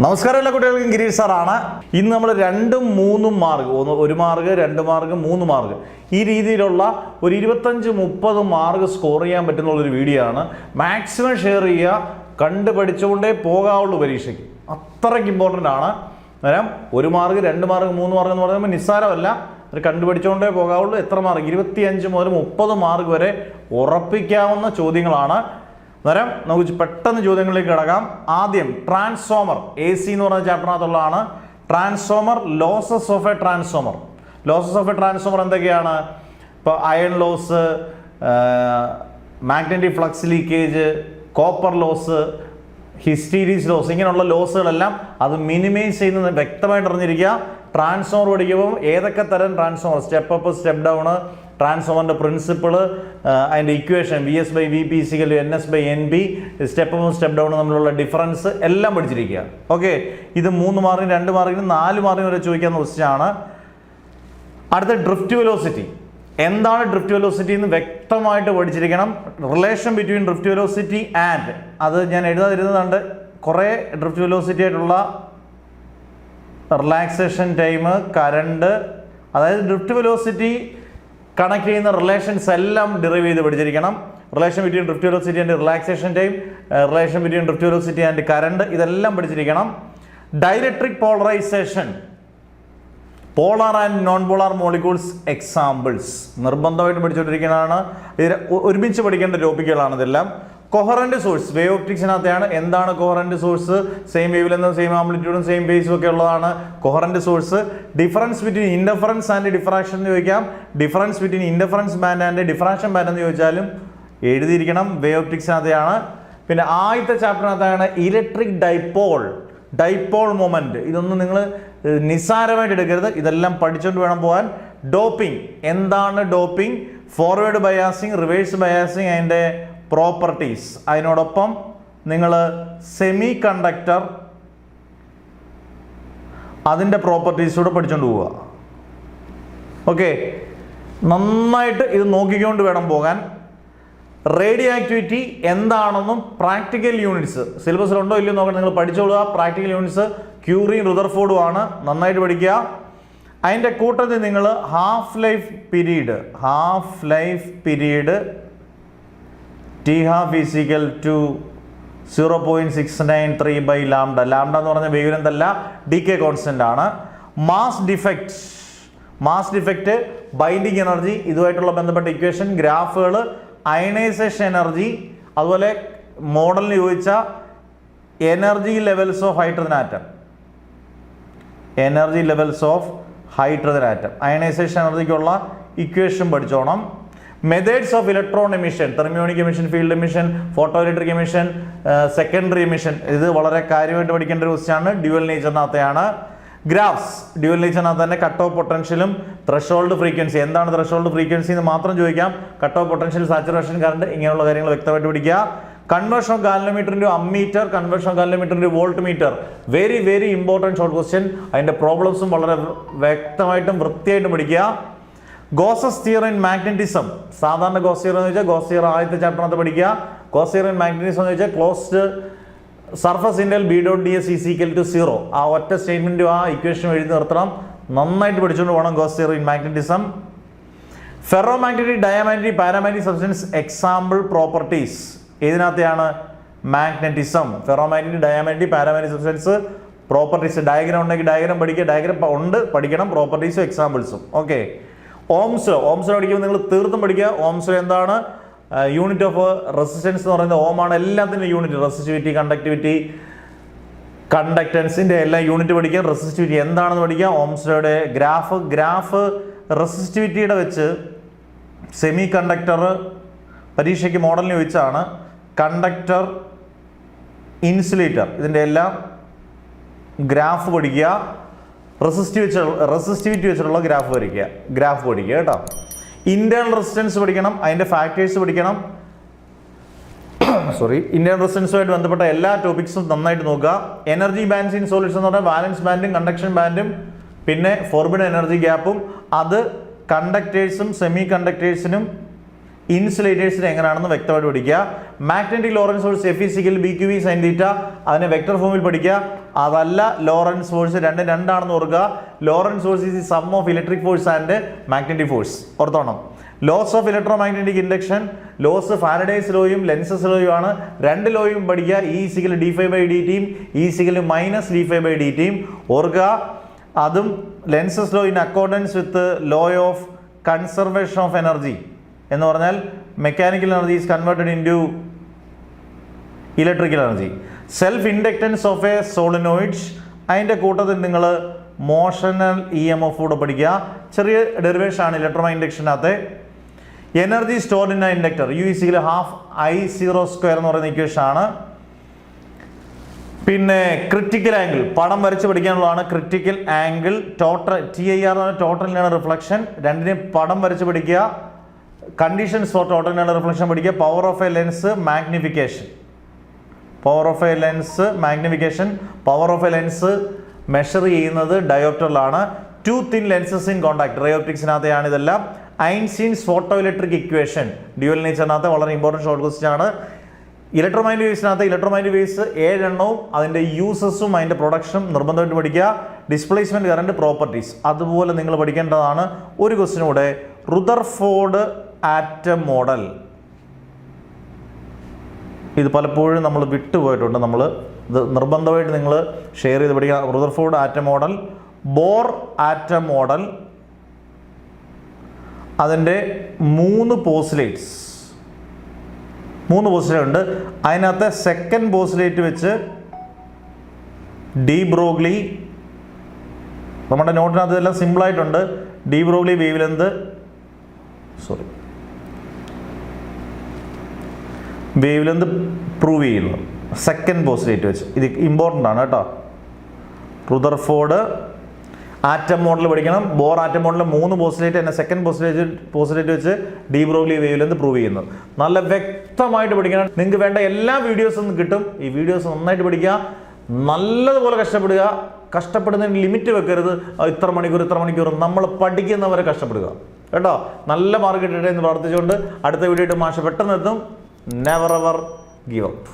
നമസ്കാരം എല്ലാ കുട്ടികൾക്കും ഗിരീഷ് സാറാണ്. ഇന്ന് നമ്മൾ 2-3 മാർക്ക്, 1 മാർക്ക് 2 മാർക്ക് 3 മാർക്ക് ഈ രീതിയിലുള്ള ഒരു 25-30 മാർക്ക് സ്കോർ ചെയ്യാൻ പറ്റുന്നുള്ളൊരു വീഡിയോ ആണ്. മാക്സിമം ഷെയർ ചെയ്യുക, കണ്ട് പഠിച്ചുകൊണ്ടേ പോകാവുള്ളൂ പരീക്ഷയ്ക്ക്. അത്രയ്ക്ക് ഇമ്പോർട്ടൻ്റ് ആണ്. അന്നേരം 1 മാർക്ക് 2 മാർക്ക് 3 മാർക്ക് എന്ന് പറയുമ്പോൾ നിസ്സാരമല്ല. അത് കണ്ടുപിടിച്ചുകൊണ്ടേ പോകാവുള്ളൂ. എത്ര മാർക്ക്? 25 മുതൽ 30 മാർക്ക് വരെ ഉറപ്പിക്കാവുന്ന ചോദ്യങ്ങളാണ്. അന്നേരം നമുക്ക് പെട്ടെന്ന് ചോദ്യങ്ങളിലേക്ക് കിടക്കാം. ആദ്യം ട്രാൻസ്ഫോമർ, AC എന്ന് പറഞ്ഞ ചാപ്റ്ററിനകത്തുള്ളതാണ്. Transformer, losses of a transformer. Losses of a transformer എന്തൊക്കെയാണ്? ഇപ്പോൾ iron loss, magnetic flux leakage, copper loss, hysteresis loss, ഇങ്ങനെയുള്ള ലോസുകളെല്ലാം അത് മിനിമൈസ് ചെയ്യുന്നത് വ്യക്തമായിട്ട് അറിഞ്ഞിരിക്കുക. ട്രാൻസ്ഫോമർ പഠിക്കുമ്പോൾ ഏതൊക്കെ തരം transformer, step up, step down, ട്രാൻസ്ഫോമറിൻ്റെ പ്രിൻസിപ്പിൾ, അതിൻ്റെ ഇക്വേഷൻ VS/VP = NS/NP, സ്റ്റെപ്പ് അപ്പും സ്റ്റെപ്പ് ഡൗണും തമ്മിലുള്ള ഡിഫറൻസ് എല്ലാം പഠിച്ചിരിക്കുക. ഓക്കെ, ഇത് 3 മാർക്കിന് 2 മാർക്കിന് 4 മാർക്കിന് വരെ ചോദിക്കാവുന്ന ക്വസ്റ്റ്യനാണ്. അടുത്ത ഡ്രിഫ്റ്റ് വെലോസിറ്റി. എന്താണ് ഡ്രിഫ്റ്റ് വെലോസിറ്റി എന്ന് വ്യക്തമായിട്ട് പഠിച്ചിരിക്കണം. Relation between drift velocity and, അത് ഞാൻ എഴുതാതിരുന്നതുണ്ട്. കുറേ ഡ്രിഫ്റ്റ് വെലോസിറ്റി ആയിട്ടുള്ള റിലാക്സേഷൻ ടൈം, കറണ്ട്, അതായത് ഡ്രിഫ്റ്റ് വെലോസിറ്റി കണക്ട് ചെയ്യുന്ന റിലേഷൻസ് എല്ലാം ഡിറൈവ് ചെയ്ത് പഠിച്ചിരിക്കണം. Relation between drift velocity and relaxation time, relation between drift velocity and current, ഇതെല്ലാം പഠിച്ചിരിക്കണം. Dielectric polarisation, polar and non polar molecules examples നിർബന്ധമായിട്ട് പഠിച്ചുകൊണ്ടിരിക്കുന്നതാണ്. ഇത് ഒരുമിച്ച് പഠിക്കേണ്ട ടോപ്പിക്കുകളാണ് ഇതെല്ലാം. Coherent source, wave ഒപ്റ്റിക്സിനകത്തെയാണ്. എന്താണ് കൊഹറന്റ് സോഴ്സ്? സെയിം വേവ് ലെങ്തും സെയിം ആംപ്ലിറ്റ്യൂഡും സെയിം ഫേസും ഒക്കെ ഉള്ളതാണ് coherent source. Difference between interference and diffraction എന്ന് ചോദിക്കാം. Difference between interference band and diffraction band എന്ന് ചോദിച്ചാലും എഴുതിയിരിക്കണം. വേവ് ഒപ്റ്റിക്സിനകത്തെയാണ്. പിന്നെ ആദ്യത്തെ ചാപ്റ്ററിനകത്താണ് ഇലക്ട്രിക് ഡൈപോൾ മൊമെന്റ്. ഇതൊന്നും നിങ്ങൾ നിസ്സാരമായിട്ട് എടുക്കരുത്. ഇതെല്ലാം പഠിച്ചുകൊണ്ട് വേണം പോകാൻ. ഡോപ്പിംഗ്, എന്താണ് doping? Forward biasing, reverse biasing, അതിൻ്റെ പ്രോപ്പർട്ടീസ്. അതിനോടൊപ്പം നിങ്ങൾ സെമി കണ്ടക്ടർ, അതിൻ്റെ പ്രോപ്പർട്ടീസൂടെ പഠിച്ചുകൊണ്ട് പോവുക. ഓക്കെ, നന്നായിട്ട് ഇത് നോക്കിക്കൊണ്ട് വേണം പോകാൻ. റേഡിയോ ആക്ടിവിറ്റി എന്താണെന്നും പ്രാക്ടിക്കൽ യൂണിറ്റ്സ് സിലബസിലുണ്ടോ ഇല്ലയോ നോക്കണം. നിങ്ങൾ പഠിച്ചോളുക. പ്രാക്ടിക്കൽ യൂണിറ്റ്സ് ക്യൂറിയും റുദർഫോർഡും ആണ്. നന്നായിട്ട് പഠിക്കുക. അതിൻ്റെ കൂട്ടത്തിൽ നിങ്ങൾ half life period T12 = 0.693/λ. Lambda എന്ന് പറഞ്ഞ വേവ് ലെങ്ത് അല്ല, ഡികെ കോൺസ്റ്റന്റ് ആണ്. മാസ് ഡിഫക്റ്റ്, ബൈൻഡിങ് എനർജി, ഇതുമായിട്ടുള്ള ബന്ധപ്പെട്ട ഇക്വേഷൻ, ഗ്രാഫുകൾ, അയണൈസേഷൻ എനർജി, അതുപോലെ മോഡലിന് ചോദിച്ച energy levels of hydrogen atom, ionisation എനർജിക്കുള്ള ഇക്വേഷൻ പഠിച്ചോണം. Methods of electron emission, thermionic emission, field emission, photo electric emission, secondary emission, ഇത് വളരെ കാര്യമായിട്ട് പഠിക്കേണ്ട ഒരു ക്വസ്റ്റ്യൻ ആണ്. ഡ്യുവൽ നേച്ചറിനകത്തെയാണ്. ഗ്രാഫ്സ്, ഡ്യുവൽ നേച്ചറിനകത്ത് തന്നെ കട്ട് ഓഫ് പൊട്ടൻഷ്യലും ത്രഷോൾഡ് ഫ്രീക്വൻസി, എന്താണ് ത്രഷോൾഡ് ഫ്രീക്വൻസി എന്ന് മാത്രം ചോദിക്കാം. Cut off potential, saturation current, ഇങ്ങനെയുള്ള കാര്യങ്ങൾ വ്യക്തമായിട്ട് പഠിക്കുക. Conversion of galvanometer into ammeter, conversion of galvanometer into volt meter, very very important short question. അതിൻ്റെ പ്രോബ്ലംസും വളരെ വ്യക്തമായിട്ടും വൃത്തിയായിട്ടും പഠിക്കുക. ഗോസസ് തിയറി ഇൻ മാഗ്നറ്റിസം, സാധാരണ ഗോസ് തിയറി എന്ന് വെച്ചാൽ ഗോസ് തിയറി ആദ്യത്തെ ചാപ്റ്ററിനകത്ത് പഠിക്കുക. ഗോസ് തിയറി ഇൻ മാഗ്നറ്റിസം എന്ന് വെച്ചാൽ ക്ലോസ്ഡ് സർഫസ് ഇൻറ്റൽ B.ds = 0. ആ ഒറ്റ സ്റ്റേറ്റ്മെൻറ്റും ആ ഇക്വേഷനും എഴുതി നിർത്തണം. നന്നായിട്ട് പഠിച്ചുകൊണ്ട് പോകണം Gauss theory in magnetism. Ferromagnetic, diamagnetic, paramagnetic substance example properties, ഇതിനകത്തെയാണ് magnetism. Ferromagnetic, diamagnetic, paramagnetic substance properties. Diagram ഉണ്ടെങ്കിൽ ഡയഗ്രാം പഠിക്കുക. ഡയഗ്രാം ഉണ്ട്, പഠിക്കണം. പ്രോപ്പർട്ടീസും എക്സാമ്പിൾസും. ഓക്കെ, ഓംസ് ലോ പഠിക്കുമ്പോൾ നിങ്ങൾ തീർത്തും പഠിക്കുക. ഓംസ് ലോ എന്താണ്? യൂണിറ്റ് ഓഫ് റെസിസ്റ്റൻസ് എന്ന് പറയുന്നത് ഓമാണ്. എല്ലാത്തിൻ്റെ യൂണിറ്റ്, റെസിസ്റ്റിവിറ്റി, കണ്ടക്ടിവിറ്റി, കണ്ടക്ടൻസിൻ്റെ എല്ലാം യൂണിറ്റ് പഠിക്കുക. റെസിസ്റ്റിവിറ്റി എന്താണെന്ന് പഠിക്കുക. ഓംസ് ലോയുടെ ഗ്രാഫ് റെസിസ്റ്റിവിറ്റിയുടെ വെച്ച് സെമി കണ്ടക്ടർ പരീക്ഷയ്ക്ക് മോഡലിന് ചോദിച്ചാണ്. കണ്ടക്ടർ, ഇൻസുലേറ്റർ, ഇതിൻ്റെ എല്ലാം ഗ്രാഫ് പഠിക്കുക. റെസിസ്റ്റിവിറ്റി വെച്ചിട്ടുള്ള ഗ്രാഫ് പഠിക്കുക കേട്ടോ. ഇന്റേണൽ റെസിസ്റ്റൻസ് പഠിക്കണം. അതിൻ്റെ ഫാക്ടേഴ്സ് പഠിക്കണം. ഇന്റേണൽ റെസിസ്റ്റൻസുമായിട്ട് ബന്ധപ്പെട്ട എല്ലാ ടോപ്പിക്സും നന്നായിട്ട് നോക്കുക. എനർജി ബാൻഡ്സ് ഇൻ സോളിഡ്സ് എന്ന് പറഞ്ഞാൽ വാലൻസ് ബാൻഡും കണ്ടക്ഷൻ ബാൻഡും പിന്നെ ഫോർബിഡൻ എനർജി ഗ്യാപ്പും, അത് കണ്ടക്ടേഴ്സും സെമി കണ്ടക്ടേഴ്സിനും ഇൻസുലേറ്റേഴ്സിന് എങ്ങനെയാണെന്ന് വ്യക്തമായിട്ട് പഠിക്കുക. Magnetic Lorentz force F = BQV sin θ, അതിനെ വെക്ടർ ഫോമിൽ പഠിക്കുക. അതല്ല ലോറൻസ് ഫോഴ്സ്, രണ്ടാണെന്ന് ഓർക്കുക. Lorentz force is the sum of electric force and magnetic force. ഓർത്തോണം. Laws of electromagnetic induction, laws Faraday's ലോയും ലെൻസസ് ലോയും ആണ്. രണ്ട് ലോയും പഠിക്കുക. E = dϕ/dt, E = -dϕ/dt. ഓർക്കുക, അതും Lenz's law in accordance with law of conservation of energy എന്ന് പറഞ്ഞാൽ mechanical energy is converted into electrical energy. Self inductance of A solenoid, അതിൻ്റെ കൂട്ടത്തിൽ നിങ്ങൾ മോഷണൽ EMF കൂടെ പഠിക്കുക. ചെറിയ ഡെറിവേഷൻ ആണ് ഇലക്ട്രോമാഗ്നറ്റിക് ഇൻഡക്ഷനകത്ത്. Energy stored in a inductor, U = ½ എന്ന് പറയുന്ന ഇക്വേഷൻ ആണ്. പിന്നെ ക്രിറ്റിക്കൽ ആംഗിൾ പടം വരച്ച് പഠിക്കാനുള്ളതാണ്. ക്രിറ്റിക്കൽ ആംഗിൾ ടോട്ടൽ TIR എന്ന് പറഞ്ഞാൽ ടോട്ടലിനാണ് റിഫ്ലക്ഷൻ. രണ്ടിനെയും പടം വരച്ച് പഠിക്കുക. കണ്ടീഷൻസ് ഫോർ ടോട്ടലിനാണ് റിഫ്ലക്ഷൻ പഠിക്കുക. Power of a lens magnification, power of a lens magnification. Power of a lens measure ചെയ്യുന്നത് ഡയോപ്റ്ററിലാണ്. Two thin lenses in contact, ഡയോപ്റ്റിക്സിനകത്തെയാണ് ഇതെല്ലാം. Einstein's photo electric equation dual നേച്ചറിനകത്ത് വളരെ ഇമ്പോർട്ടൻറ്റ് ഷോർട്ട് ക്വസ്റ്റ്യൻ ആണ്. Electromagnetic വേവ്സിനകത്ത് ഇലക്ട്രോമാഗ്നറ്റിക് വേവ്സ് 7 എണ്ണവും അതിൻ്റെ യൂസസും അതിൻ്റെ പ്രൊഡക്ഷനും നിർബന്ധമായിട്ട് പഠിക്കുക. ഡിസ്പ്ലേസ്മെൻറ്റ് കറണ്ട് പ്രോപ്പർട്ടീസ് അതുപോലെ നിങ്ങൾ പഠിക്കേണ്ടതാണ്. ഒരു ക്വസ്റ്റ്യൻ കൂടെ, റുദർഫോർഡ് ആറ്റം മോഡൽ. ഇത് പലപ്പോഴും നമ്മൾ വിട്ടുപോയിട്ടുണ്ട്. നമ്മൾ ഇത് നിർബന്ധമായിട്ട് നിങ്ങൾ ഷെയർ ചെയ്ത് പഠിക്കുക. Rutherford atom model, Bohr atom model, അതിൻ്റെ 3 പോസ്റ്റുലേറ്റ്സ് ഉണ്ട്. അതിനകത്ത് സെക്കൻഡ് പോസ്റ്റുലേറ്റ് വെച്ച് ഡി ബ്രോഗ്ലി, നമ്മുടെ നോട്ടിനകത്ത് ഇതെല്ലാം സിമ്പിളായിട്ടുണ്ട്. De Broglie wave length prove ചെയ്യുന്നു സെക്കൻഡ് പോസ്റ്റുലേറ്റ് വെച്ച്. ഇത് ഇമ്പോർട്ടൻ്റ് ആണ് കേട്ടോ. റുദർഫോർഡ് ആറ്റം മോഡൽ പഠിക്കണം. ബോർ ആറ്റം മോഡലിൽ 3 പോസ്റ്റുലേറ്റ് തന്നെ സെക്കൻഡ് പോസ്റ്റുലേറ്റ് വെച്ച് de Broglie wave length prove ചെയ്യുന്നു. നല്ല വ്യക്തമായിട്ട് പഠിക്കണം. നിങ്ങൾക്ക് വേണ്ട എല്ലാ വീഡിയോസും കിട്ടും. ഈ വീഡിയോസ് നന്നായിട്ട് പഠിക്കുക, നല്ലതുപോലെ കഷ്ടപ്പെടുക. കഷ്ടപ്പെടുന്നതിന് ലിമിറ്റ് വെക്കരുത്. ഇത്ര മണിക്കൂർ നമ്മൾ പഠിക്കുന്നവരെ കഷ്ടപ്പെടുക കേട്ടോ. നല്ല മാർക്ക് കിട്ടട്ടെ എന്ന് പ്രാർത്ഥിച്ചുകൊണ്ട് അടുത്ത വീഡിയോ ആയിട്ട് മാഷ് പെട്ടെന്ന് എത്തും. Never ever give up.